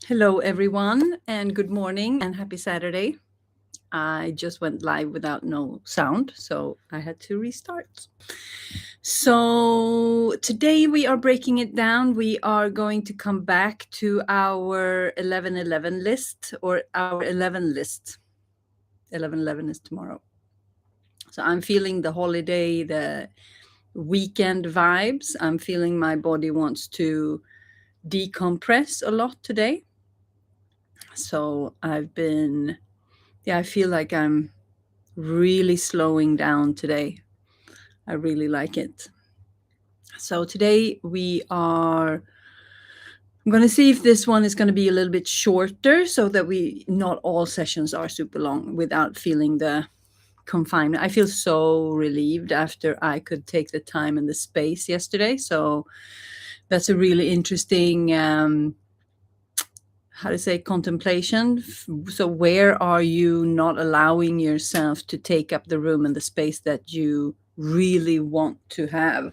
Hello, everyone, and good morning and happy Saturday. I just went live without no sound, so I had to restart. So today we are breaking it down. We are going to come back to our 11:11 list or our 11 list. 11:11 is tomorrow. So I'm feeling the holiday, the weekend vibes. I'm feeling my body wants to decompress a lot today. So I feel like I'm really slowing down today. I really like it. So today I'm going to see if this one is going to be a little bit shorter so that not all sessions are super long without feeling the confinement. I feel so relieved after I could take the time and the space yesterday. So that's a really interesting how to say contemplation. So where are you not allowing yourself to take up the room and the space that you really want to have,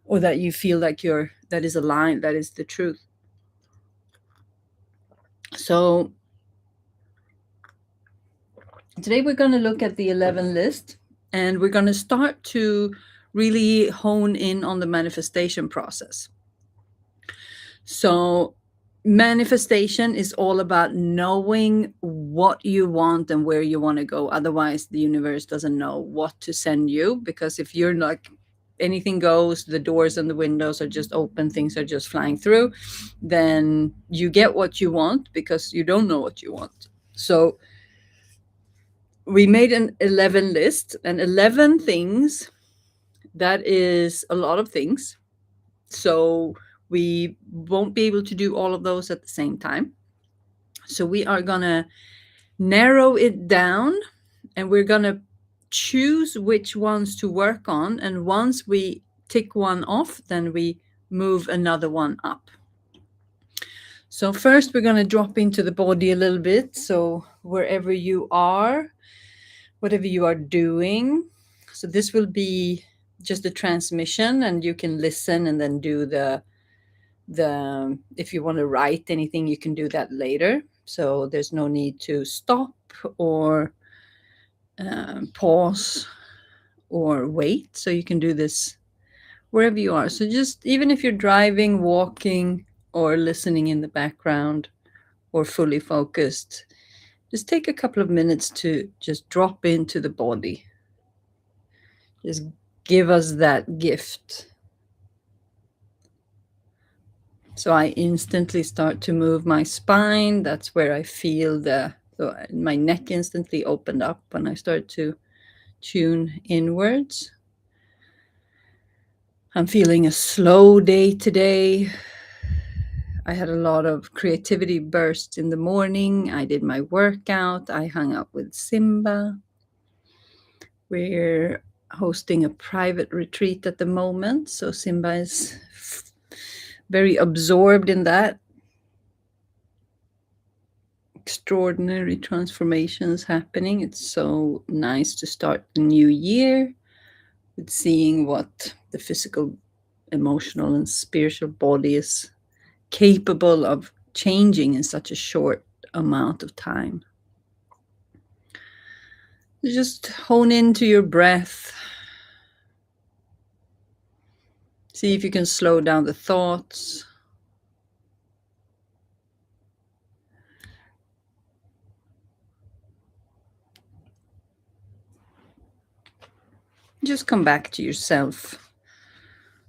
or that you feel like that is aligned, that is the truth? So today we're going to look at the 11 list, and we're going to start to really hone in on the manifestation process. So manifestation is all about knowing what you want and where you want to go. Otherwise, the universe doesn't know what to send you, because if you're like anything goes, the doors and the windows are just open, things are just flying through, then you get what you want because you don't know what you want. So we made an 11 list, and 11 things, that is a lot of things. So we won't be able to do all of those at the same time. So we are going to narrow it down, and we're going to choose which ones to work on. And once we tick one off, then we move another one up. So first we're going to drop into the body a little bit. So wherever you are, whatever you are doing. So this will be just a transmission, and you can listen and then do the if you want to write anything, you can do that later. So there's no need to stop or pause or wait. So you can do this wherever you are. So just even if you're driving, walking, or listening in the background, or fully focused, just take a couple of minutes to just drop into the body. Just give us that gift. So I instantly start to move my spine. That's where I feel so my neck instantly opened up when I start to tune inwards. I'm feeling a slow day today. I had a lot of creativity bursts in the morning. I did my workout. I hung out with Simba. We're hosting a private retreat at the moment. So Simba is very absorbed in that. Extraordinary transformations happening. It's so nice to start the new year with seeing what the physical, emotional, and spiritual body is capable of changing in such a short amount of time. Just hone into your breath. See if you can slow down the thoughts. Just come back to yourself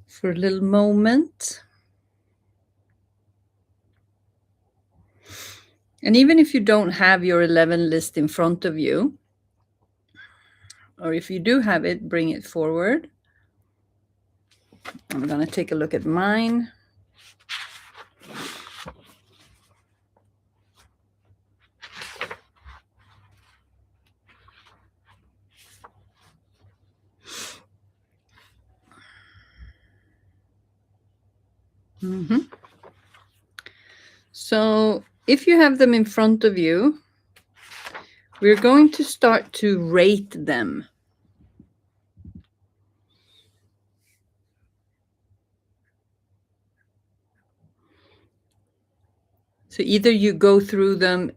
for a little moment. And even if you don't have your 11 list in front of you, or if you do have it, bring it forward. I'm going to take a look at mine. So if you have them in front of you, we're going to start to rate them. So either you go through them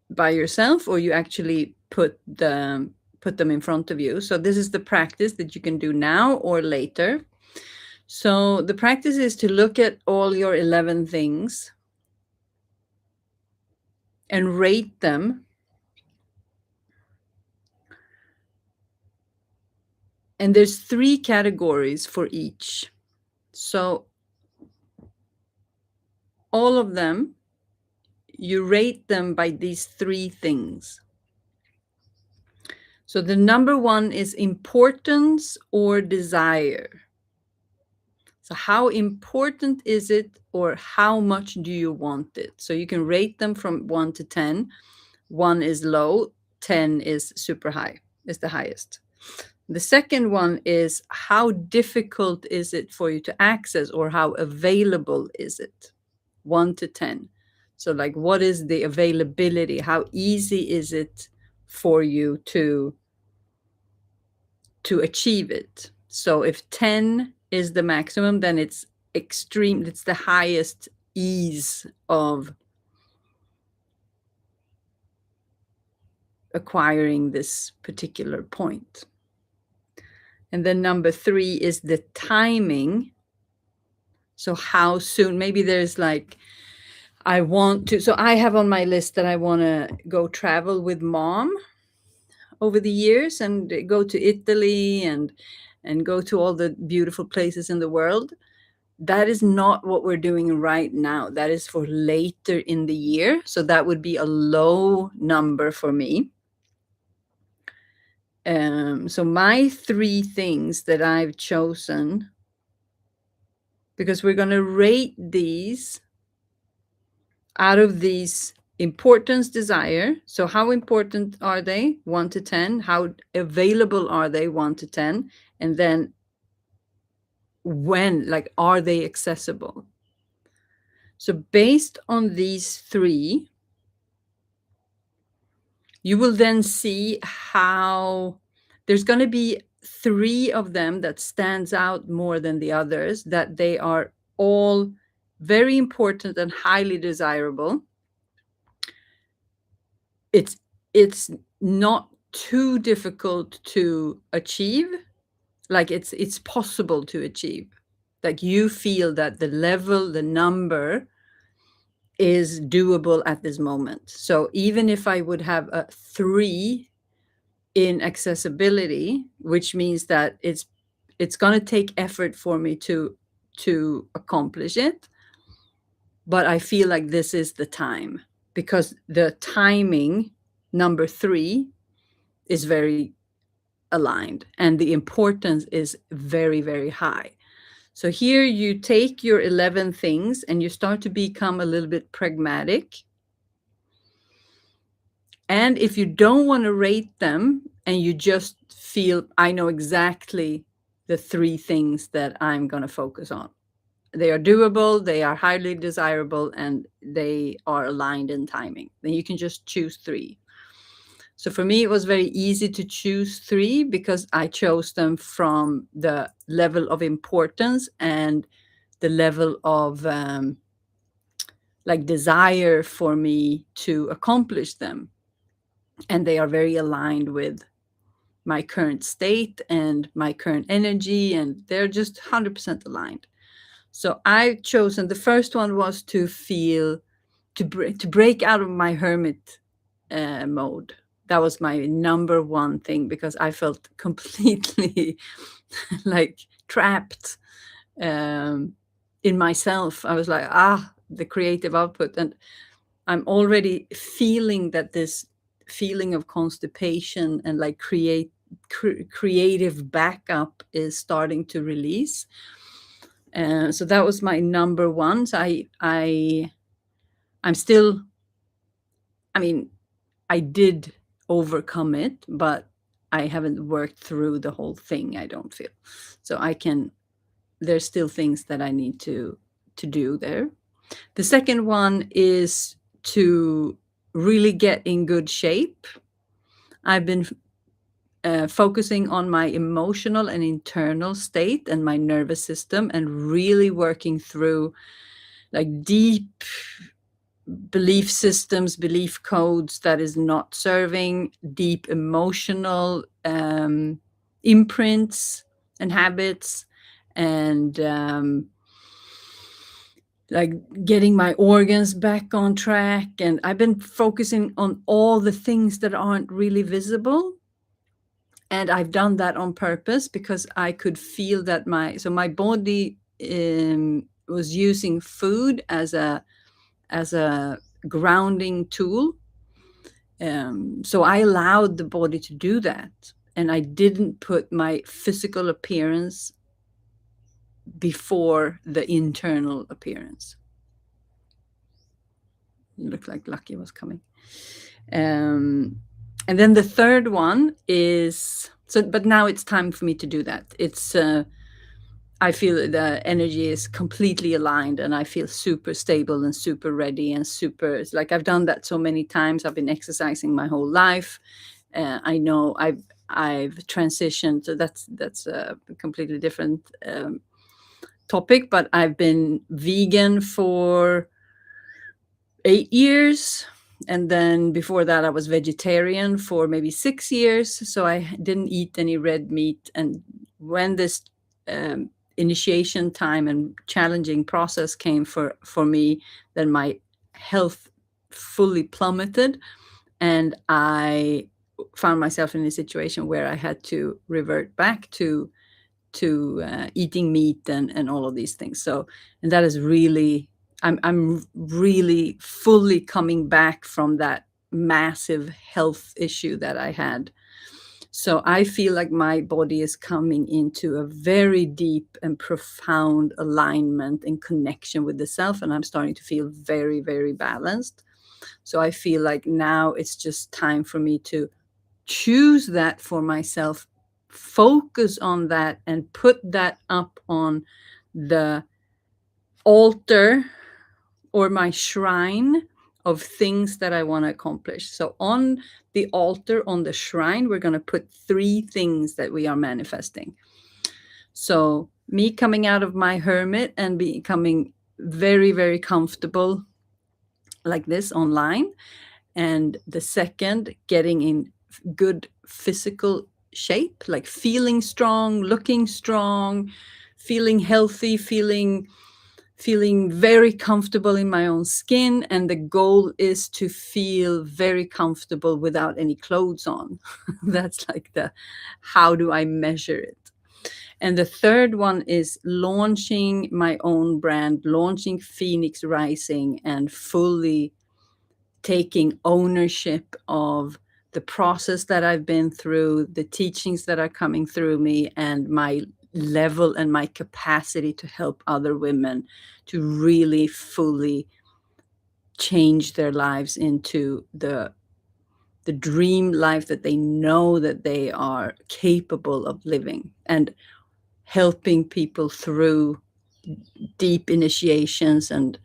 by yourself, or you actually put them in front of you. So this is the practice that you can do now or later. So the practice is to look at all your 11 things and rate them. And there's 3 categories for each. So all of them, you rate them by these 3 things. So the number 1 is importance or desire. So how important is it, or how much do you want it? So you can rate them from 1 to 10. 1 is low, 10 is super high, is the highest. The second one is how difficult is it for you to access, or how available is it? 1 to 10. So like, what is the availability? How easy is it for you to achieve it? So if 10 is the maximum, then it's extreme, it's the highest ease of acquiring this particular point. And then number 3 is the timing. So how soon? Maybe there's like, I want to, so I have on my list that I want to go travel with mom over the years and go to Italy and go to all the beautiful places in the world. That is not what we're doing right now. That is for later in the year. So that would be a low number for me. So my 3 things that I've chosen, because we're going to rate these out of these: importance, desire. So how important are they? 1 to 10. How available are they? 1 to 10. And then when, like, are they accessible? So based on these 3, you will then see how there's going to be 3 of them that stands out more than the others, that they are all very important and highly desirable. It's not too difficult to achieve. Like, it's possible to achieve. Like, you feel that the level, the number is doable at this moment. So even if I would have a 3 in accessibility, which means that it's going to take effort for me to accomplish it, but I feel like this is the time, because the timing, number 3, is very aligned and the importance is very, very high. So here you take your 11 things and you start to become a little bit pragmatic. And if you don't want to rate them and you just feel, I know exactly the 3 things that I'm going to focus on. They are doable, they are highly desirable, and they are aligned in timing. Then you can just choose 3. So for me, it was very easy to choose 3 because I chose them from the level of importance and the level of like desire for me to accomplish them. And they are very aligned with my current state and my current energy, and they're just 100% aligned. So I've chosen, the first one was to feel, to break out of my hermit mode. That was my number 1 thing, because I felt completely like trapped in myself. I was like, the creative output. And I'm already feeling that this feeling of constipation and like creative backup is starting to release. So that was my number 1. So I'm still, I mean, I did overcome it, but I haven't worked through the whole thing, I don't feel. So there's still things that I need to do there. The second one is to really get in good shape. I've been focusing on my emotional and internal state and my nervous system, and really working through like deep belief systems, belief codes that is not serving, deep emotional imprints and habits, and like getting my organs back on track. And I've been focusing on all the things that aren't really visible. And I've done that on purpose because I could feel that my body was using food as a grounding tool. So I allowed the body to do that, and I didn't put my physical appearance before the internal appearance. It looked like Lucky was coming. And then the third one is so, but now it's time for me to do that. It's I feel the energy is completely aligned, and I feel super stable and super ready and super. It's like I've done that so many times. I've been exercising my whole life. I know I've transitioned. So that's a completely different topic. But I've been vegan for 8 years. And then before that, I was vegetarian for maybe 6 years. So I didn't eat any red meat. And when this initiation time and challenging process came for me, then my health fully plummeted. And I found myself in a situation where I had to revert back to eating meat and all of these things. So, and that is really, I'm really fully coming back from that massive health issue that I had. So I feel like my body is coming into a very deep and profound alignment and connection with the self, and I'm starting to feel very, very balanced. So I feel like now it's just time for me to choose that for myself, focus on that, and put that up on the altar or my shrine of things that I want to accomplish. So on the altar, on the shrine, we're going to put 3 things that we are manifesting. So me coming out of my hermit and becoming very, very comfortable like this online. And the second, getting in good physical shape, like feeling strong, looking strong, feeling healthy, feeling very comfortable in my own skin. And the goal is to feel very comfortable without any clothes on. That's like how do I measure it? And the third one is launching my own brand, launching Phoenix Rising, and fully taking ownership of the process that I've been through, the teachings that are coming through me, and my level and my capacity to help other women to really fully change their lives into the dream life that they know that they are capable of living, and helping people through deep initiations and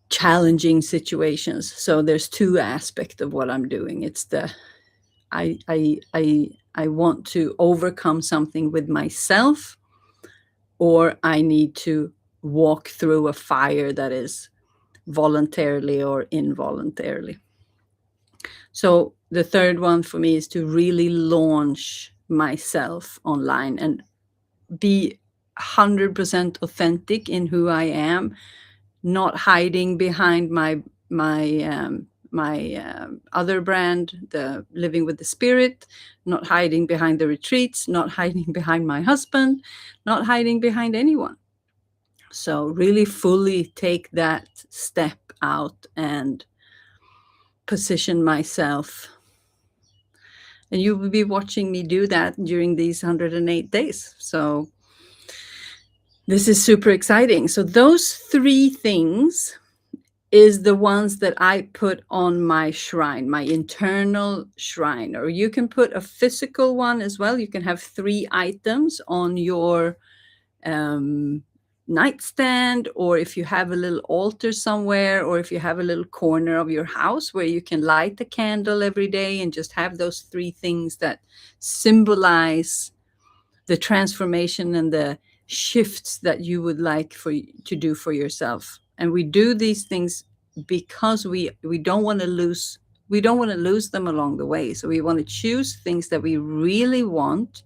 challenging situations. So there's 2 aspects of what I'm doing. It's the I want to overcome something with myself, or I need to walk through a fire that is voluntarily or involuntarily. So the third one for me is to really launch myself online and be 100% authentic in who I am, not hiding behind my other brand, the Living with the Spirit, not hiding behind the retreats, not hiding behind my husband, not hiding behind anyone. So really fully take that step out and position myself. And you will be watching me do that during these 108 days. So this is super exciting. So those 3 things is the ones that I put on my shrine, my internal shrine. Or you can put a physical one as well. You can have 3 items on your nightstand, or if you have a little altar somewhere, or if you have a little corner of your house where you can light a candle every day and just have those 3 things that symbolize the transformation and the shifts that you would like to do for yourself. And we do these things because we don't want to lose, we don't want to lose them along the way. So we want to choose things that we really want,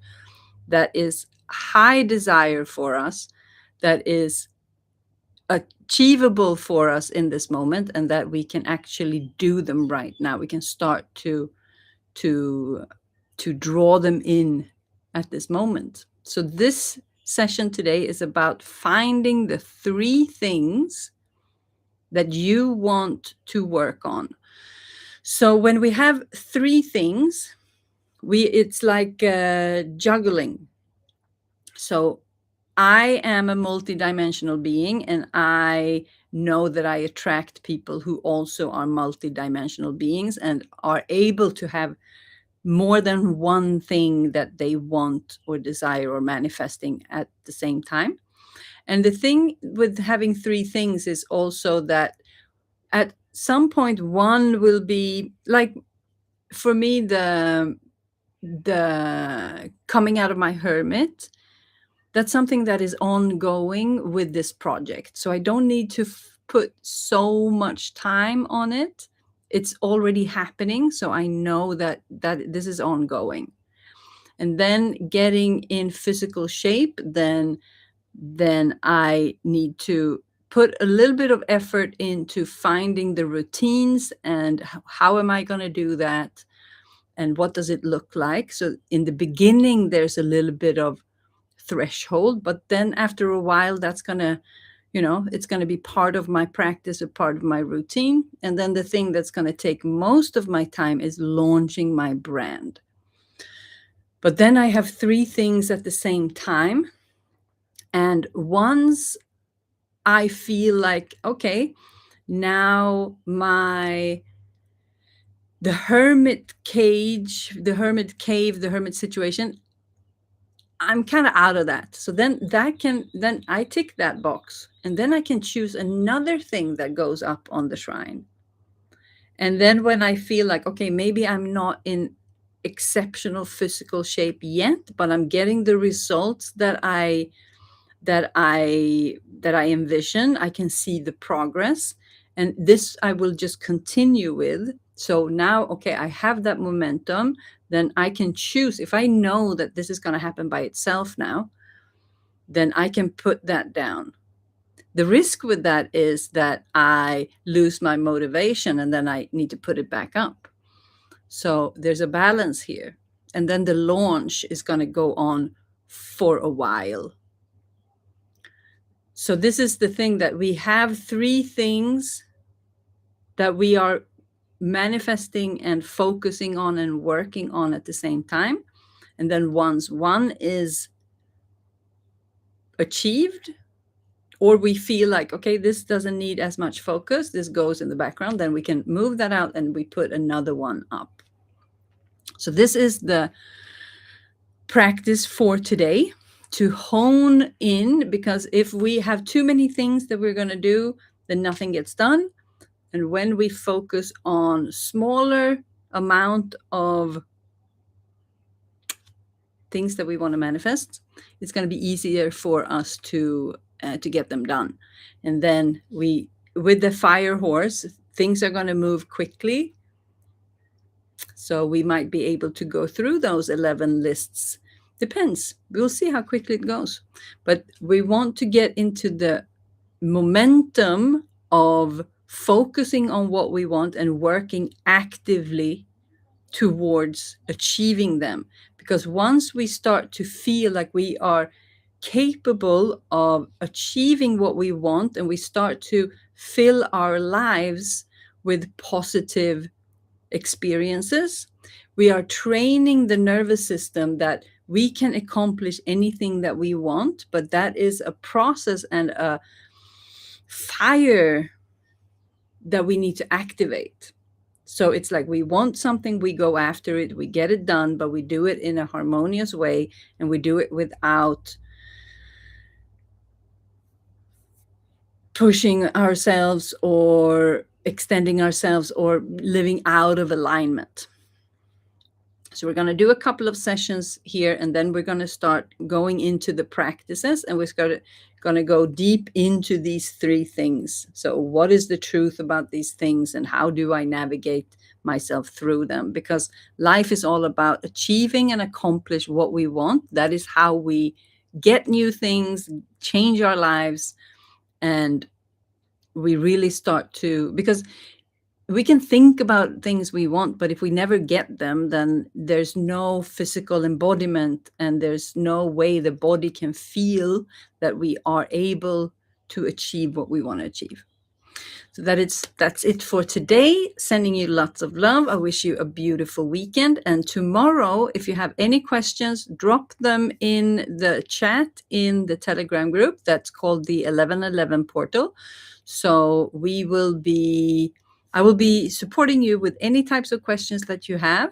that is high desire for us, that is achievable for us in this moment, and that we can actually do them right now. We can start to to draw them in at this moment. So this session today is about finding the 3 things that you want to work on. So when we have 3 things, it's like juggling. So I am a multidimensional being, and I know that I attract people who also are multidimensional beings and are able to have more than one thing that they want or desire or manifesting at the same time. And the thing with having 3 things is also that at some point one will be like, for me, the coming out of my hermit, that's something that is ongoing with this project. So I don't need to put so much time on it. It's already happening. So I know that this is ongoing. And then getting in physical shape, then I need to put a little bit of effort into finding the routines and how am I going to do that and what does it look like. So in the beginning, there's a little bit of threshold, but then after a while, that's going to, it's going to be part of my practice, a part of my routine. And then the thing that's going to take most of my time is launching my brand. But then I have 3 things at the same time. And once I feel like, okay, now the hermit cage, the hermit cave, the hermit situation, I'm kind of out of that. So then I tick that box, and then I can choose another thing that goes up on the shrine. And then when I feel like, okay, maybe I'm not in exceptional physical shape yet, but I'm getting the results that I envision, I can see the progress, and this I will just continue with. So now, okay, I have that momentum, then I can choose. If I know that this is going to happen by itself now, then I can put that down. The risk with that is that I lose my motivation and then I need to put it back up. So there's a balance here. And then the launch is going to go on for a while. So this is the thing, that we have 3 things that we are manifesting and focusing on and working on at the same time. And then once one is achieved, or we feel like, okay, this doesn't need as much focus, this goes in the background, then we can move that out and we put another one up. So this is the practice for today, to hone in, because if we have too many things that we're going to do, then nothing gets done. And when we focus on smaller amount of things that we want to manifest, it's going to be easier for us to get them done. And then with the fire horse, things are going to move quickly. So we might be able to go through those 11 lists. Depends. We'll see how quickly it goes. But we want to get into the momentum of focusing on what we want and working actively towards achieving them. Because once we start to feel like we are capable of achieving what we want, and we start to fill our lives with positive experiences, we are training the nervous system that we can accomplish anything that we want. But that is a process and a fire that we need to activate. So it's like, we want something, we go after it, we get it done, but we do it in a harmonious way, and we do it without pushing ourselves or extending ourselves or living out of alignment. So we're going to do a couple of sessions here, and then we're going to start going into the practices, and we're going to go deep into these three things. So what is the truth about these things, and how do I navigate myself through them? Because life is all about achieving and accomplish what we want. That is how we get new things, change our lives, and we really start to, because we can think about things we want, but if we never get them, then there's no physical embodiment, and there's no way the body can feel that we are able to achieve what we want to achieve. So that's it for today. Sending you lots of love. I wish you a beautiful weekend. And tomorrow, if you have any questions, drop them in the chat in the Telegram group. That's called the 1111 portal. So I will be supporting you with any types of questions that you have.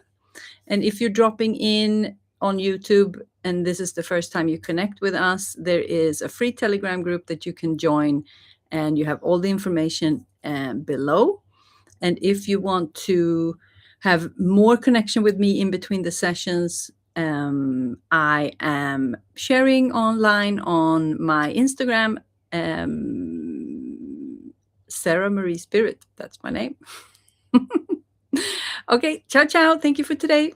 And if you're dropping in on YouTube and this is the first time you connect with us, there is a free Telegram group that you can join, and you have all the information below. And if you want to have more connection with me in between the sessions, I am sharing online on my Instagram, Sara Marie Spirit. That's my name. Okay, ciao, ciao. Thank you for today.